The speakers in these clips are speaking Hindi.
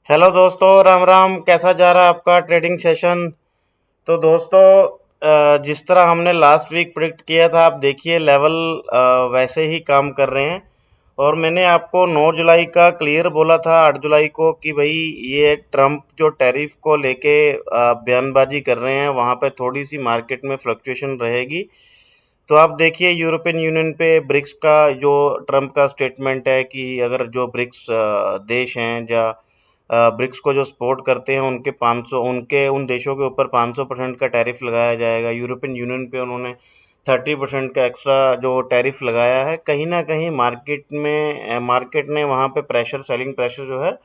हेलो दोस्तों, राम राम। कैसा जा रहा है आपका ट्रेडिंग सेशन? तो दोस्तों, जिस तरह हमने लास्ट वीक प्रिडिक्ट किया था, आप देखिए लेवल वैसे ही काम कर रहे हैं। और मैंने आपको 9 जुलाई का क्लियर बोला था 8 जुलाई को कि भाई ये ट्रम्प जो टैरिफ को लेके बयानबाजी कर रहे हैं, वहाँ पे थोड़ी सी मार्केट में फ्लक्चुएशन रहेगी। तो आप देखिए यूरोपियन यूनियन पे ब्रिक्स का जो ट्रम्प का स्टेटमेंट है कि अगर जो ब्रिक्स देश हैं या ब्रिक्स को जो सपोर्ट करते हैं उनके 500 उनके उन देशों के ऊपर 500% का टैरिफ लगाया जाएगा। यूरोपियन यूनियन पे उन्होंने 30% का एक्स्ट्रा जो टैरिफ लगाया है। कहीं ना कहीं मार्केट ने वहाँ पे प्रेशर, सेलिंग प्रेशर जो है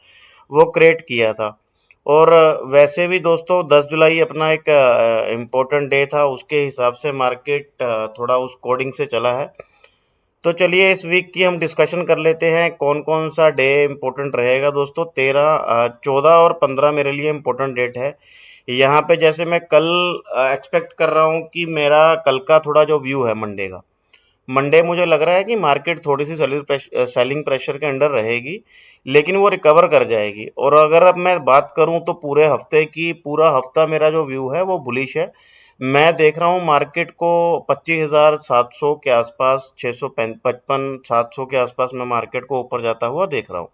वो क्रिएट किया था। और वैसे भी दोस्तों 10 जुलाई अपना एक इम्पोर्टेंट डे था, उसके हिसाब से मार्केट थोड़ा उस कोडिंग से चला है। तो चलिए इस वीक की हम डिस्कशन कर लेते हैं कौन कौन सा डे इम्पोर्टेंट रहेगा दोस्तों। 14 और 15 मेरे लिए इम्पोर्टेंट डेट है। यहाँ पे जैसे मैं कल एक्सपेक्ट कर रहा हूँ कि मेरा कल का थोड़ा जो व्यू है मंडे का, मंडे मुझे लग रहा है कि मार्केट थोड़ी सी सेलिंग प्रेशर के अंडर रहेगी, लेकिन वो रिकवर कर जाएगी। और अगर अब मैं बात करूं तो पूरे हफ्ते की, पूरा हफ्ता मेरा जो व्यू है वो बुलिश है। मैं देख रहा हूं मार्केट को 25,700 के आसपास, 655 700 के आसपास मैं मार्केट को ऊपर जाता हुआ देख रहा हूं।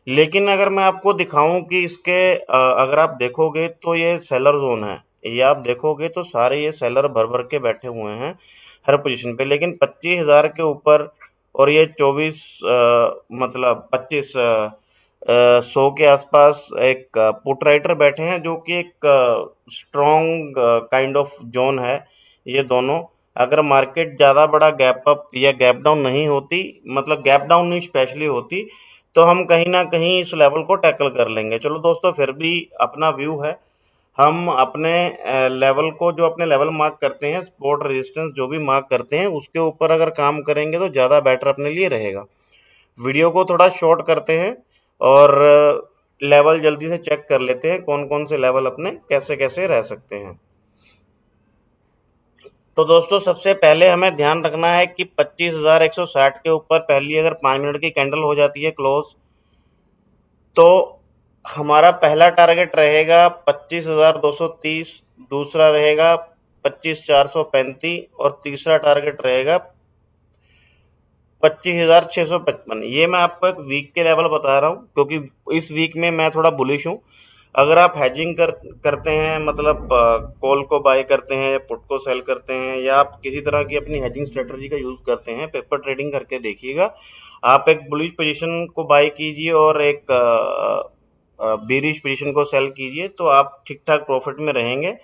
लेकिन अगर मैं आपको दिखाऊं कि अगर आप देखोगे तो ये सेलर जोन है। ये आप देखोगे तो सारे ये सेलर भर भर के बैठे हुए हैं हर पोजीशन पे। लेकिन 25,000 के ऊपर और ये 24 मतलब 25 100 के आसपास एक पुट राइटर बैठे हैं, जो कि एक स्ट्रॉन्ग काइंड ऑफ जोन है। ये दोनों, अगर मार्केट ज़्यादा बड़ा गैप अप या गैप डाउन नहीं होती, मतलब गैप डाउन नहीं स्पेशली होती, तो हम कहीं ना कहीं इस लेवल को टैकल कर लेंगे। चलो दोस्तों, फिर भी अपना व्यू है। हम अपने लेवल को, जो अपने लेवल मार्क करते हैं, सपोर्ट रेजिस्टेंस जो भी मार्क करते हैं, उसके ऊपर अगर काम करेंगे तो ज़्यादा बेटर अपने लिए रहेगा। वीडियो को थोड़ा शॉर्ट करते हैं और लेवल जल्दी से चेक कर लेते हैं कौन कौन से लेवल अपने कैसे कैसे रह सकते हैं। तो दोस्तों, सबसे पहले हमें ध्यान रखना है कि 25,160 के ऊपर पहली अगर 5 मिनट की कैंडल हो जाती है क्लोज, तो हमारा पहला टारगेट रहेगा 25,230, दूसरा रहेगा 25,435 और तीसरा टारगेट रहेगा 25,655। ये मैं आपको एक वीक के लेवल बता रहा हूँ, क्योंकि इस वीक में मैं थोड़ा बुलिश हूँ। अगर आप हैजिंग करते हैं, मतलब कॉल को बाय करते हैं, पुट को सेल करते हैं, या आप किसी तरह की अपनी हैजिंग स्ट्रेटजी का यूज़ करते हैं, पेपर ट्रेडिंग करके देखिएगा। आप एक बुलिश पोजीशन को बाय कीजिए और एक बेरिश पोजीशन को सेल कीजिए, तो आप ठीक ठाक प्रॉफिट में रहेंगे।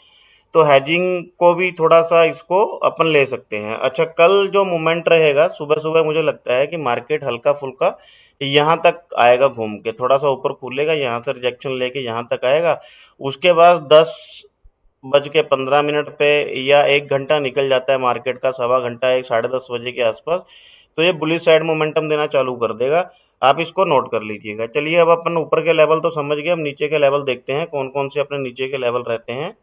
तो हैजिंग को भी थोड़ा सा इसको अपन ले सकते हैं। अच्छा, कल जो मोमेंट रहेगा सुबह सुबह, मुझे लगता है कि मार्केट हल्का फुल्का यहाँ तक आएगा, घूम के थोड़ा सा ऊपर खुलेगा, यहाँ से रिजेक्शन लेके यहाँ तक आएगा। उसके बाद 10:15 पे या 1 घंटा निकल जाता है मार्केट का, सवा घंटा, 10:30 बजे के आसपास, तो ये बुलिश साइड मोमेंटम देना चालू कर देगा। आप इसको नोट कर लीजिएगा। चलिए, अब अपन ऊपर के लेवल तो समझ गए, अब नीचे के लेवल देखते हैं कौन कौन से अपने नीचे के लेवल रहते हैं।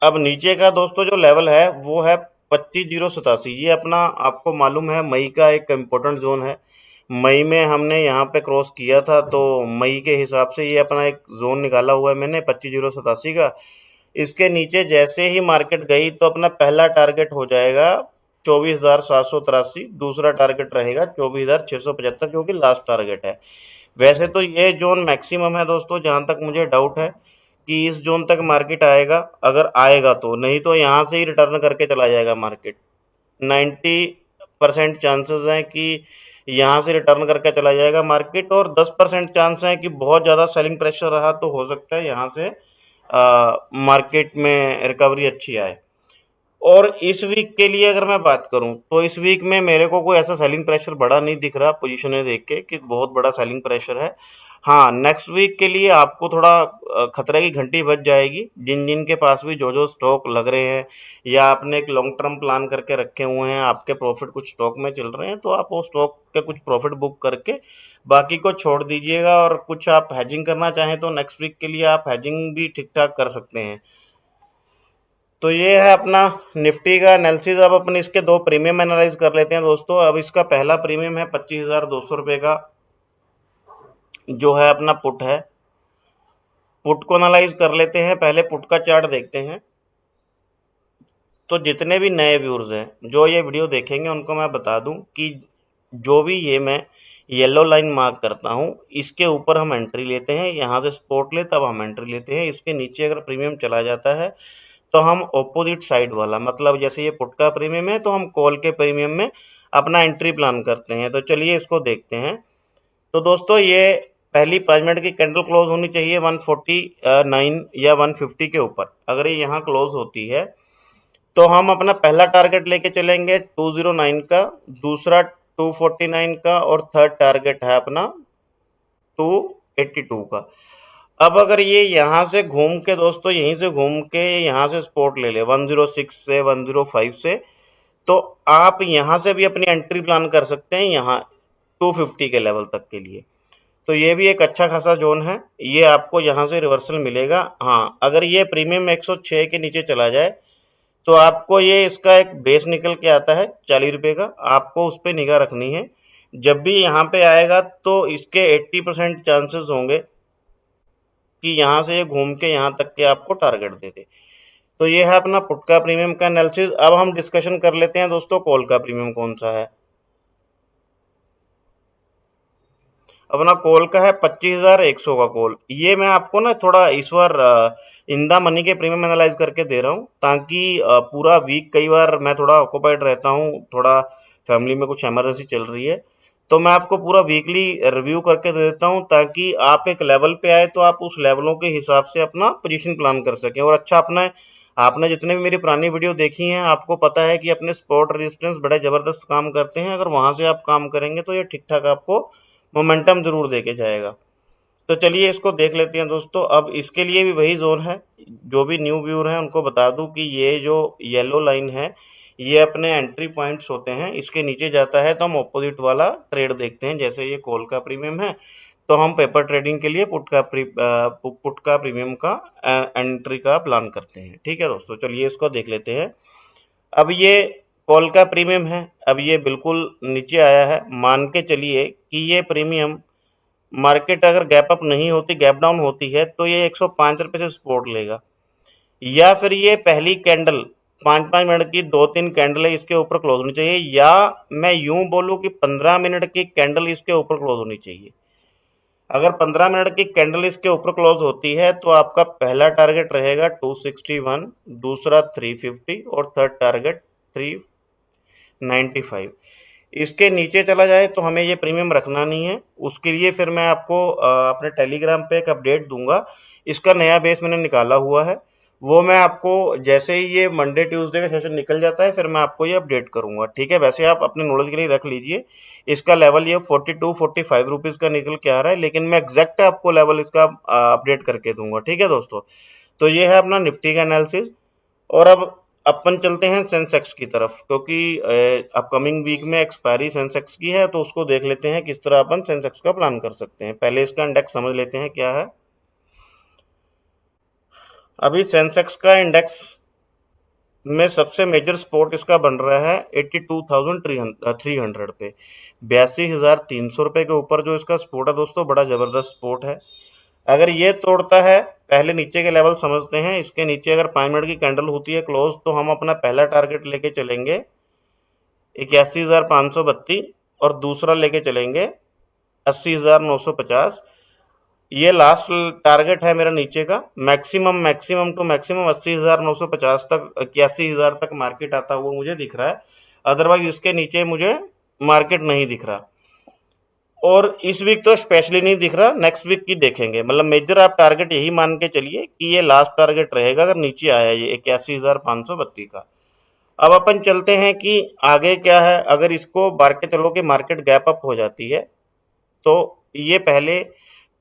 अब नीचे का दोस्तों जो लेवल है वो है 25,087। ये अपना, आपको मालूम है, मई का एक इम्पोर्टेंट जोन है। मई में हमने यहाँ पे क्रॉस किया था, तो मई के हिसाब से ये अपना एक जोन निकाला हुआ है मैंने 25,087 का। इसके नीचे जैसे ही मार्केट गई तो अपना पहला टारगेट हो जाएगा 24,783, दूसरा टारगेट रहेगा 24,675, जो कि लास्ट टारगेट है। वैसे तो ये जोन मैक्सिमम है दोस्तों, जहाँ तक मुझे डाउट है कि इस जोन तक मार्केट आएगा। अगर आएगा तो, नहीं तो यहाँ से ही रिटर्न करके चला जाएगा मार्केट। 90% चांसेस हैं कि यहाँ से रिटर्न करके चला जाएगा मार्केट, और 10% चांस है कि बहुत ज़्यादा सेलिंग प्रेशर रहा तो हो सकता है यहाँ से मार्केट में रिकवरी अच्छी आए। और इस वीक के लिए अगर मैं बात करूं तो इस वीक में मेरे को कोई ऐसा सेलिंग प्रेशर बड़ा नहीं दिख रहा पोजीशनें देख के कि बहुत बड़ा सेलिंग प्रेशर है। हाँ, नेक्स्ट वीक के लिए आपको थोड़ा खतरे की घंटी बज जाएगी। जिन जिन के पास भी जो जो स्टॉक लग रहे हैं, या आपने एक लॉन्ग टर्म प्लान करके रखे हुए हैं, आपके प्रॉफिट कुछ स्टॉक में चल रहे हैं, तो आप वो स्टॉक के कुछ प्रॉफिट बुक करके बाकी को छोड़ दीजिएगा। और कुछ आप हैजिंग करना चाहें तो नेक्स्ट वीक के लिए आप हैजिंग भी ठीक ठाक कर सकते हैं। तो ये है अपना निफ्टी का एनालिसिस। अब अपन इसके दो प्रीमियम एनालाइज कर लेते हैं दोस्तों। अब इसका पहला प्रीमियम है 25,200 रुपये का। जो है अपना पुट है, पुट को एनालाइज कर लेते हैं। पहले पुट का चार्ट देखते हैं। तो जितने भी नए व्यूअर्स हैं जो ये वीडियो देखेंगे उनको मैं बता दूं कि जो भी ये मैं येलो लाइन मार्क करता हूं इसके ऊपर हम एंट्री लेते हैं। यहाँ से स्पॉट ले तब हम एंट्री लेते हैं। इसके नीचे अगर प्रीमियम चला जाता है तो हम ऑपोजिट साइड वाला, मतलब जैसे ये पुट का प्रीमियम है तो हम कॉल के प्रीमियम में अपना एंट्री प्लान करते हैं। तो चलिए इसको देखते हैं। तो दोस्तों ये पहली 5 मिनट की कैंडल क्लोज होनी चाहिए 149 या 150 के ऊपर। अगर ये यहाँ क्लोज होती है तो हम अपना पहला टारगेट लेके चलेंगे 209 का, दूसरा 249 का और थर्ड टारगेट है अपना 282 का। अब अगर ये यहाँ से घूम के दोस्तों, यहीं से घूम के यहाँ से स्पॉट ले ले 106 से 105 से, तो आप यहाँ से भी अपनी एंट्री प्लान कर सकते हैं यहाँ 250 के लेवल तक के लिए। तो ये भी एक अच्छा खासा जोन है, ये आपको यहाँ से रिवर्सल मिलेगा। हाँ, अगर ये प्रीमियम 106 के नीचे चला जाए तो आपको ये इसका एक बेस निकल के आता है 40 रुपये का, आपको उस पर निगाह रखनी है। जब भी यहाँ पे आएगा तो इसके 80% चांसेस होंगे कि यहाँ से ये घूम के यहाँ तक के आपको टारगेट दे दे। तो ये है अपना पुट का प्रीमियम का एनालिसिस। अब हम डिस्कशन कर लेते हैं दोस्तों कॉल का प्रीमियम कौन सा है। अपना कॉल का है 25,100 का कॉल। ये मैं आपको ना थोड़ा इस बार इन द मनी के प्रीमियम एनालाइज करके दे रहा हूँ ताकि पूरा वीक, कई बार मैं थोड़ा ऑक्यूपाइड रहता हूँ, थोड़ा फैमिली में कुछ इमरजेंसी चल रही है, तो मैं आपको पूरा वीकली रिव्यू करके दे देता हूँ ताकि आप एक लेवल पे आए तो आप उस लेवलों के हिसाब से अपना पोजीशन प्लान कर सकें। और अच्छा, अपना आपने जितने भी मेरी पुरानी वीडियो देखी हैं आपको पता है कि अपने स्पॉट रेजिस्टेंस बड़े ज़बरदस्त काम करते हैं। अगर वहाँ से आप काम करेंगे तो ये ठीक ठाक आपको मोमेंटम ज़रूर दे के जाएगा। तो चलिए इसको देख लेते हैं दोस्तों। अब इसके लिए भी वही जोन है। जो भी न्यू व्यूअर हैं उनको बता दूं कि ये जो येलो लाइन है ये अपने एंट्री पॉइंट्स होते हैं। इसके नीचे जाता है तो हम ऑपोजिट वाला ट्रेड देखते हैं। जैसे ये कॉल का प्रीमियम है तो हम पेपर ट्रेडिंग के लिए पुट का प्रीमियम का एंट्री का प्लान करते हैं। ठीक है दोस्तों, चलिए इसको देख लेते हैं। अब ये कॉल का प्रीमियम है, अब ये बिल्कुल नीचे आया है। मान के चलिए कि ये प्रीमियम मार्केट अगर गैप अप नहीं होती, गैप डाउन होती है, तो ये 105 रुपये से सपोर्ट लेगा। या फिर ये पहली कैंडल 5-5 मिनट की 2-3 कैंडल है इसके ऊपर क्लोज होनी चाहिए, या मैं यूं बोलूं कि 15 मिनट की कैंडल इसके ऊपर क्लोज होनी चाहिए। अगर 15 मिनट की कैंडल इसके ऊपर क्लोज होती है तो आपका पहला टारगेट रहेगा 261, दूसरा 350 और थर्ड टारगेट 395। इसके नीचे चला जाए तो हमें ये प्रीमियम रखना नहीं है। उसके लिए फिर मैं आपको अपने टेलीग्राम पे एक अपडेट दूंगा। इसका नया बेस मैंने निकाला हुआ है, वो मैं आपको जैसे ही ये मंडे ट्यूसडे का सेशन निकल जाता है फिर मैं आपको ये अपडेट करूंगा। ठीक है, वैसे आप अपने नॉलेज के लिए रख लीजिए। इसका लेवल ये 42-45 रुपीज़ का निकल के आ रहा है, लेकिन मैं एग्जैक्ट आपको लेवल इसका अपडेट करके दूंगा। ठीक है दोस्तों, तो ये है अपना निफ्टी का एनालिसिस। और अब अपन चलते हैं सेंसेक्स की तरफ, क्योंकि अपकमिंग वीक में एक्सपायरी सेंसेक्स की है, तो उसको देख लेते हैं किस तरह अपन सेंसेक्स का प्लान कर सकते हैं। पहले इसका इंडेक्स समझ लेते हैं क्या है। अभी सेंसेक्स का इंडेक्स में सबसे मेजर सपोर्ट इसका बन रहा है 82,300 पे, 82,300 रुपये के ऊपर जो इसका सपोर्ट है दोस्तों, बड़ा ज़बरदस्त सपोर्ट है। अगर ये तोड़ता है, पहले नीचे के लेवल समझते हैं। इसके नीचे अगर 5 मिनट की कैंडल होती है क्लोज तो हम अपना पहला टारगेट लेके चलेंगे 81,532 और दूसरा लेके चलेंगे 80,950। ये लास्ट टारगेट है मेरा नीचे का। मैक्सिमम टू मैक्सिमम 80,950 तक, 81,000 तक मार्केट आता हुआ मुझे दिख रहा है। अदरवाइज इसके नीचे मुझे मार्केट नहीं दिख रहा, और इस वीक तो स्पेशली नहीं दिख रहा। नेक्स्ट वीक की देखेंगे, मतलब मेजर आप टारगेट यही मान के चलिए कि ये लास्ट टारगेट रहेगा अगर नीचे आया ये 81,532 का। अब अपन चलते हैं कि आगे क्या है। अगर इसको बार के चलो कि मार्केट गैप अप हो जाती है तो ये पहले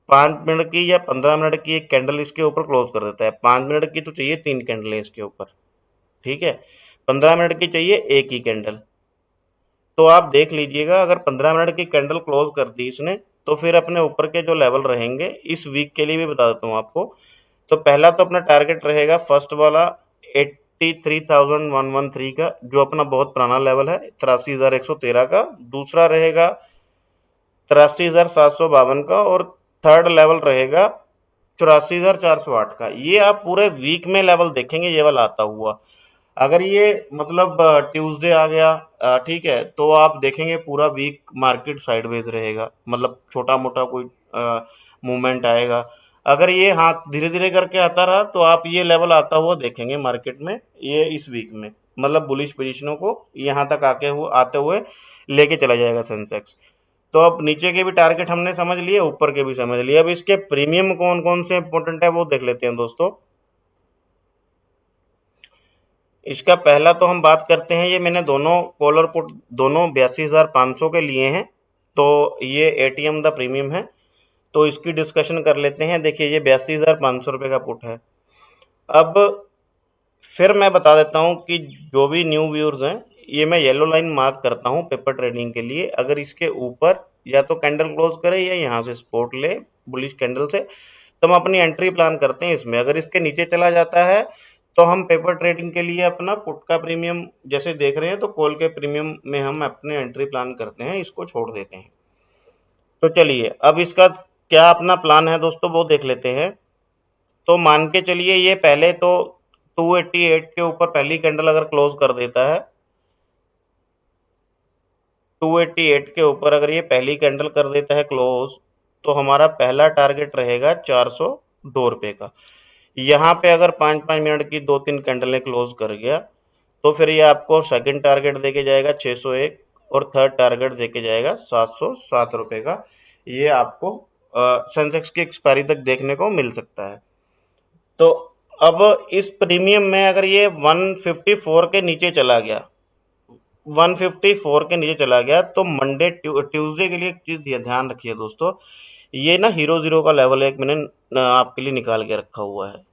5 मिनट की या 15 मिनट की एक कैंडल इसके ऊपर क्लोज कर देता है। 5 मिनट की तो चाहिए 3 कैंडलें इसके ऊपर, ठीक है। 15 मिनट की चाहिए एक ही कैंडल। तो आप देख लीजिएगा, अगर 15 मिनट की कैंडल क्लोज कर दी इसने तो फिर अपने ऊपर के जो लेवल रहेंगे इस वीक के लिए भी बता देता हूँ आपको। तो पहला तो अपना टारगेट रहेगा फर्स्ट वाला 83,113 का, जो अपना बहुत पुराना लेवल है 83,113 का। दूसरा रहेगा 83,752 का, और थर्ड लेवल रहेगा 84,408 का। ये आप पूरे वीक में लेवल देखेंगे ये वाला आता हुआ। अगर ये मतलब ट्यूसडे आ गया, ठीक है, तो आप देखेंगे पूरा वीक मार्केट साइडवेज रहेगा, मतलब छोटा मोटा कोई मूवमेंट आएगा। अगर ये हाथ धीरे धीरे करके आता रहा तो आप ये लेवल आता हुआ देखेंगे मार्केट में ये इस वीक में, मतलब बुलिश पोजीशनों को यहाँ तक आते हुए लेके चला जाएगा सेंसेक्स। तो अब नीचे के भी टारगेट हमने समझ लिए, ऊपर के भी समझ लिए। अब इसके प्रीमियम कौन कौन से इंपॉर्टेंट है वो देख लेते हैं दोस्तों। इसका पहला तो हम बात करते हैं, ये मैंने दोनों कॉलर पुट दोनों 82,500 के लिए हैं, तो ये एटीएम द प्रीमियम है, तो इसकी डिस्कशन कर लेते हैं। देखिए ये 82,500 रुपये का पुट है। अब फिर मैं बता देता हूँ कि जो भी न्यू व्यूअर्स हैं, ये मैं येलो लाइन मार्क करता हूँ पेपर ट्रेडिंग के लिए। अगर इसके ऊपर या तो कैंडल क्लोज करे या यहाँ से सपोर्ट ले बुलिश कैंडल से, तो हम अपनी एंट्री प्लान करते हैं इसमें। अगर इसके नीचे चला जाता है तो हम पेपर ट्रेडिंग के लिए अपना पुट का प्रीमियम जैसे देख रहे हैं, तो कॉल के प्रीमियम में हम अपने एंट्री प्लान करते हैं, इसको छोड़ देते हैं। तो चलिए अब इसका क्या अपना प्लान है दोस्तों वो देख लेते हैं। तो मान के चलिए ये पहले तो 288 के ऊपर पहली कैंडल अगर क्लोज कर देता है, 288 के ऊपर अगर ये पहली कैंडल कर देता है क्लोज, तो हमारा पहला टारगेट रहेगा 402 रुपये का। यहाँ पे अगर 5-5 मिनट की 2-3 कैंडलें क्लोज कर गया, तो फिर ये आपको सेकंड टारगेट देके जाएगा 601 और थर्ड टारगेट देके जाएगा 707 रुपये का। ये आपको सेंसेक्स की एक्सपायरी तक देखने को मिल सकता है। तो अब इस प्रीमियम में अगर ये 154 के नीचे चला गया, 154 के नीचे चला गया, तो मंडे ट्यूसडे के लिए एक चीज़ ध्यान रखिए दोस्तों, ये ना हीरो ज़ीरो का लेवल है, एक मैंने आपके लिए निकाल के रखा हुआ है।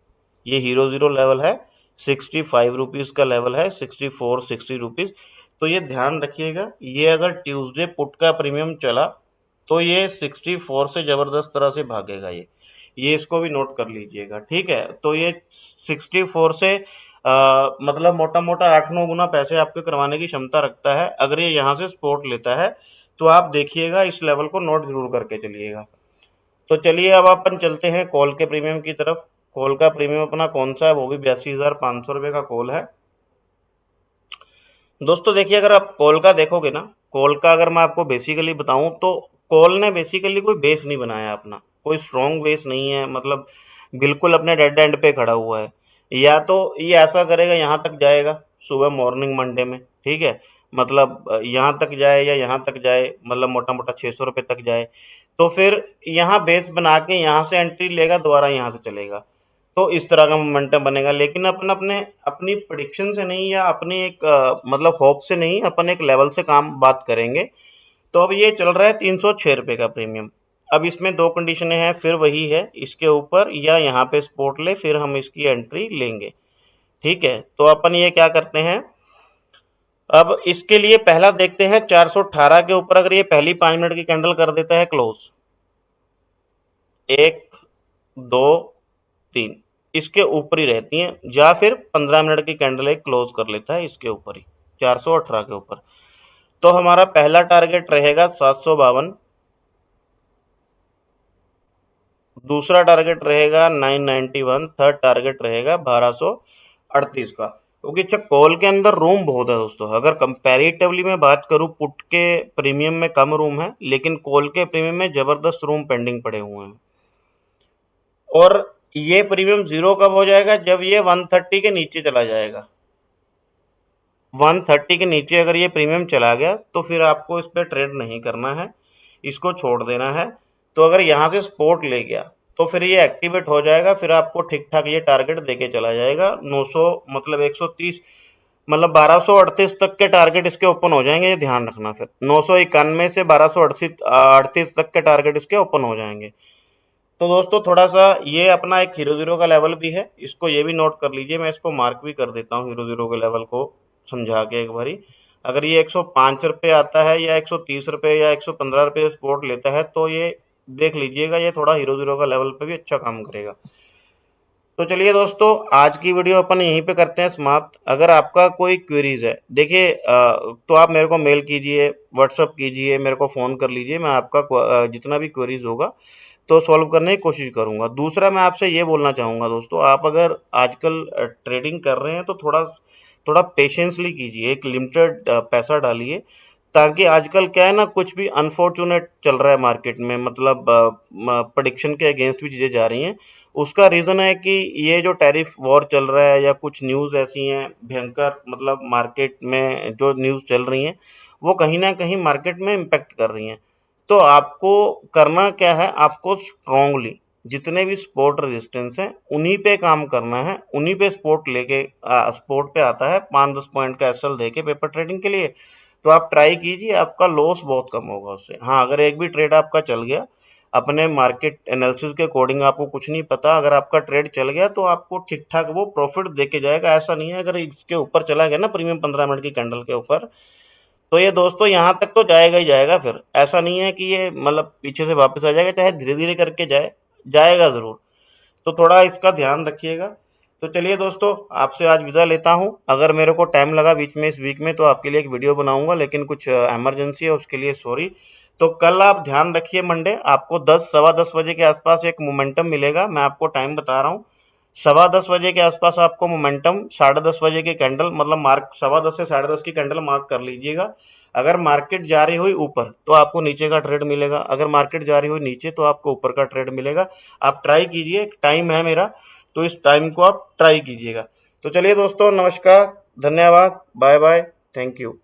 ये हीरो ज़ीरो लेवल है, 65 रुपीज़ का लेवल है, 60 रुपीज़। तो ये ध्यान रखिएगा, ये अगर ट्यूसडे पुट का प्रीमियम चला तो ये 64 से ज़बरदस्त तरह से भागेगा ये इसको भी नोट कर लीजिएगा, ठीक है। तो ये 64 से मतलब मोटा मोटा 8-9 गुना पैसे आपके करवाने की क्षमता रखता है। अगर ये यहाँ से सपोर्ट लेता है तो आप देखिएगा, इस लेवल को नोट जरूर करके चलिएगा। तो चलिए अब अपन चलते हैं कॉल के प्रीमियम की तरफ। कॉल का प्रीमियम अपना कौन सा है, वो भी 82,500 रुपये का कॉल है दोस्तों। देखिए अगर आप कॉल का देखोगे ना, कॉल का अगर मैं आपको बेसिकली बताऊं तो कॉल ने बेसिकली कोई बेस नहीं बनाया अपना, कोई स्ट्रॉन्ग बेस नहीं है, मतलब बिल्कुल अपने डेड एंड पे खड़ा हुआ है। या तो ये ऐसा करेगा यहाँ तक जाएगा सुबह मॉर्निंग मंडे में, ठीक है, मतलब यहाँ तक जाए या यहाँ तक जाए, मतलब मोटा मोटा 600 रुपये तक जाए, तो फिर यहाँ बेस बना के यहाँ से एंट्री लेगा, दोबारा यहाँ से चलेगा, तो इस तरह का मोमेंटम बनेगा। लेकिन अपन अपने अपनी प्रिडिक्शन से नहीं या अपनी एक मतलब होप से नहीं, अपन एक लेवल से काम बात करेंगे। तो अब ये चल रहा है 306 रुपये का प्रीमियम। अब इसमें दो कंडीशनें हैं, फिर वही है, इसके ऊपर या यहाँ पे सपोर्ट ले, फिर हम इसकी एंट्री लेंगे, ठीक है। तो अपन ये क्या करते हैं, अब इसके लिए पहला देखते हैं 418 के ऊपर अगर ये पहली 5 मिनट की कैंडल कर देता है क्लोज, 1 2 3 इसके ऊपर ही रहती हैं, या फिर 15 मिनट की कैंडल एक क्लोज कर लेता है इसके ऊपर ही 418 के ऊपर, तो हमारा पहला टारगेट रहेगा 752, दूसरा टारगेट रहेगा 991, थर्ड टारगेट रहेगा 1238 का। क्योंकि अच्छा कॉल के अंदर रूम बहुत है दोस्तों, अगर कंपैरेटिवली मैं बात करूं पुट के प्रीमियम में कम रूम है, लेकिन कॉल के प्रीमियम में जबरदस्त रूम पेंडिंग पड़े हुए हैं। और ये प्रीमियम जीरो कब हो जाएगा, जब ये 130 के नीचे चला जाएगा। 130 के नीचे अगर ये प्रीमियम चला गया तो फिर आपको इस पर ट्रेड नहीं करना है, इसको छोड़ देना है। तो अगर यहाँ से सपोर्ट ले गया तो फिर ये एक्टिवेट हो जाएगा, फिर आपको ठीक ठाक ये टारगेट देके चला जाएगा 900, मतलब 130, मतलब 1238 तक के टारगेट इसके ओपन हो जाएंगे, ये ध्यान रखना। फिर 991 से 1238 तक के टारगेट इसके ओपन हो जाएंगे। तो दोस्तों थोड़ा सा ये अपना एक हीरो जीरो का लेवल भी है, इसको ये भी नोट कर लीजिए, मैं इसको मार्क भी कर देता हूँ हीरो जीरो के लेवल को समझा के एक बारी। अगर ये 105 रुपये आता है या 130 रुपये या 115 रुपये सपोर्ट लेता है, तो ये देख लीजिएगा, ये थोड़ा हीरो जीरो का लेवल पे भी अच्छा काम करेगा। तो चलिए दोस्तों, आज की वीडियो अपन यहीं पे करते हैं समाप्त। अगर आपका कोई क्वेरीज है, देखिए तो आप मेरे को मेल कीजिए, व्हाट्सअप कीजिए, मेरे को फ़ोन कर लीजिए। मैं आपका जितना भी क्वेरीज होगा तो सॉल्व करने की कोशिश करूंगा। दूसरा मैं आपसे ये बोलना चाहूँगा दोस्तों, आप अगर आजकल ट्रेडिंग कर रहे हैं तो थोड़ा थोड़ा पेशेंसली कीजिए, एक लिमिटेड पैसा डालिए, ताकि आजकल क्या है ना, कुछ भी अनफॉर्चुनेट चल रहा है मार्केट में, मतलब प्रेडिक्शन के अगेंस्ट भी चीज़ें जा रही हैं। उसका रीज़न है कि ये जो टैरिफ वॉर चल रहा है, या कुछ न्यूज़ ऐसी हैं भयंकर, मतलब मार्केट में जो न्यूज़ चल रही हैं वो कहीं ना कहीं मार्केट में इम्पेक्ट कर रही हैं। तो आपको करना क्या है, आपको स्ट्रांगली जितने भी सपोर्ट रेजिस्टेंस हैं उन्हीं पे काम करना है, उन्हीं पे सपोर्ट लेके सपोर्ट पे आता है 5-10 पॉइंट का एसएल देके पेपर ट्रेडिंग के लिए। तो आप ट्राई कीजिए, आपका लॉस बहुत कम होगा उससे। हाँ, अगर एक भी ट्रेड आपका चल गया, अपने मार्केट एनालिसिस के अकॉर्डिंग आपको कुछ नहीं पता, अगर आपका ट्रेड चल गया तो आपको ठीक ठाक वो प्रॉफिट देके जाएगा। ऐसा नहीं है, अगर इसके ऊपर चला गया ना प्रीमियम 15 मिनट की कैंडल के ऊपर, तो ये दोस्तों यहाँ तक तो जाएगा ही जाएगा। फिर ऐसा नहीं है कि ये मतलब पीछे से वापस आ जाएगा, चाहे धीरे धीरे करके जाए, जाएगा ज़रूर। तो थोड़ा इसका ध्यान रखिएगा। तो चलिए दोस्तों, आपसे आज विदा लेता हूँ। अगर मेरे को टाइम लगा बीच में इस वीक में तो आपके लिए एक वीडियो बनाऊंगा, लेकिन कुछ इमरजेंसी है, उसके लिए सॉरी। तो कल आप ध्यान रखिए, मंडे आपको 10 सवा 10 बजे के आसपास एक मोमेंटम मिलेगा। मैं आपको टाइम बता रहा हूँ, 10:15 बजे के आसपास आपको मोमेंटम, 10:30 बजे की कैंडल, मतलब मार्क 10:15 से 10:30 की कैंडल मार्क कर लीजिएगा। अगर मार्केट जा रही हुई ऊपर तो आपको नीचे का ट्रेड मिलेगा, अगर मार्केट जा रही हुई नीचे तो आपको ऊपर का ट्रेड मिलेगा। आप ट्राई कीजिए, टाइम है मेरा, तो इस टाइम को आप ट्राई कीजिएगा। तो चलिए दोस्तों, नमस्कार, धन्यवाद, बाय बाय, थैंक यू।